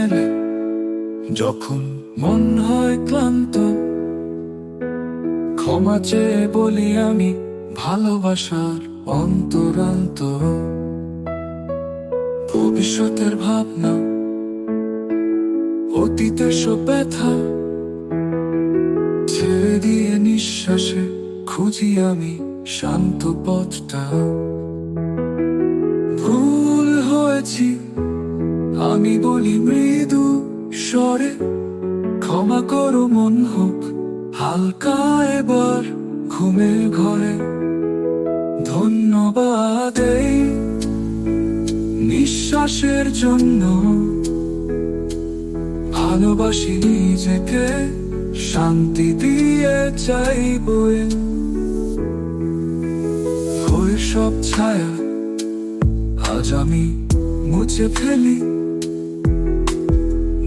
মেলে যখন মন হয় ক্লান্ত, ক্ষমা চেয়ে বলি আমি ভালোবাসার অন্তরান্ত। ভবিষ্যতের ভাবনা, অতীতের সব ব্যথা ছেড়ে দিয়ে নিঃশ্বাসে খুঁজি আমি শান্ত পথটা। ভুল হয়েছি আমি বলি মৃদু স্বরে, ক্ষমা করো মন হোক হালকা এবার ঘুমের ঘরে। ধন্যবাদ এই নিঃশ্বাসের জন্য, ভালোবাসি নিজেকে শান্তি দিয়ে চাইব। হয়ে সব ছায়া আজ আমি মুছে ফেলি,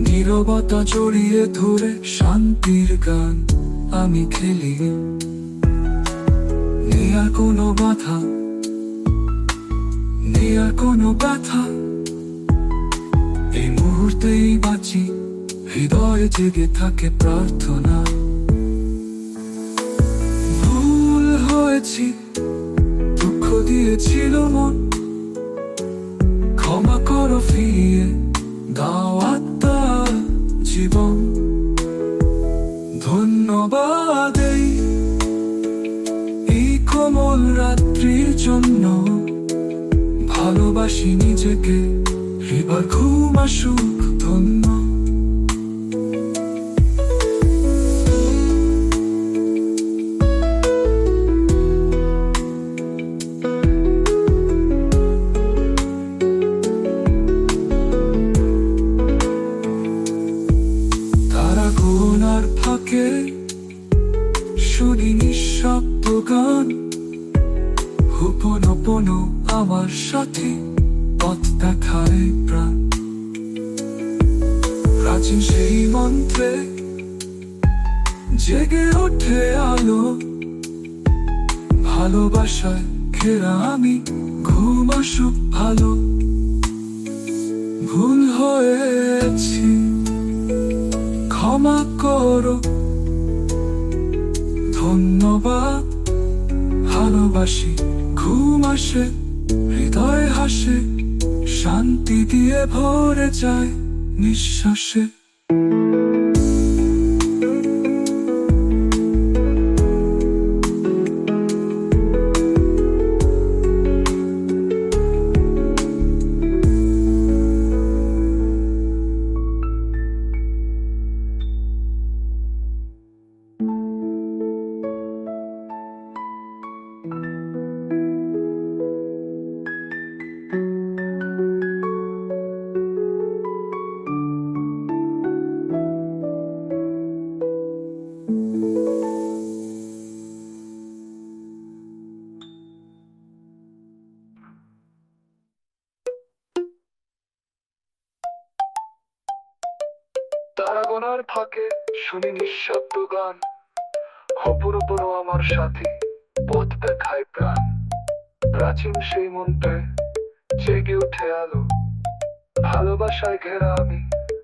নীরবতা জড়িয়ে ধরে শান্তির গান আমি খেলি। নেই আর কোনো বাধা, নেই আর কোনো ব্যথা, এই মুহূর্তেই বাঁচি, হৃদয়ে জেগে থাকে প্রার্থনা। ভুল হয়েছি, দুঃখ দিয়েছিল মন, ক্ষমা করো ফিরিয়ে দাও আত্মার জীবন। ধন্যবাদ এই কোমল রাত্রির জন্য, ভালোবাসি নিজেকে, এবার ঘুম আসুক ধন্য। তারা গোনার ফাঁকে শুনি নিঃশব্দ গান, হোপনোপনো আমার সাথে পথ দেখায় প্রাণ। প্রাচীন সেই মন্ত্রে জেগে ওঠে আলো, ভালোবাসায় ঘেরা আমি ঘুম আসুক ভালো। ভুল হয়েছি ক্ষমা করো, ধন্যবাদ ভালোবাসি ঘুম আসে, হৃদয় হাসে, শান্তি দিয়ে ভরে যায় নিঃশ্বাসে। তারা গোনার ফাঁকে শুনি নিঃশব্দ গান, অপরূপর আমার সাথী পথ দেখায় প্রাণ। প্রাচীন সেই মন্ত্রে জেগে উঠে আলো, ভালোবাসায় ঘেরা আমি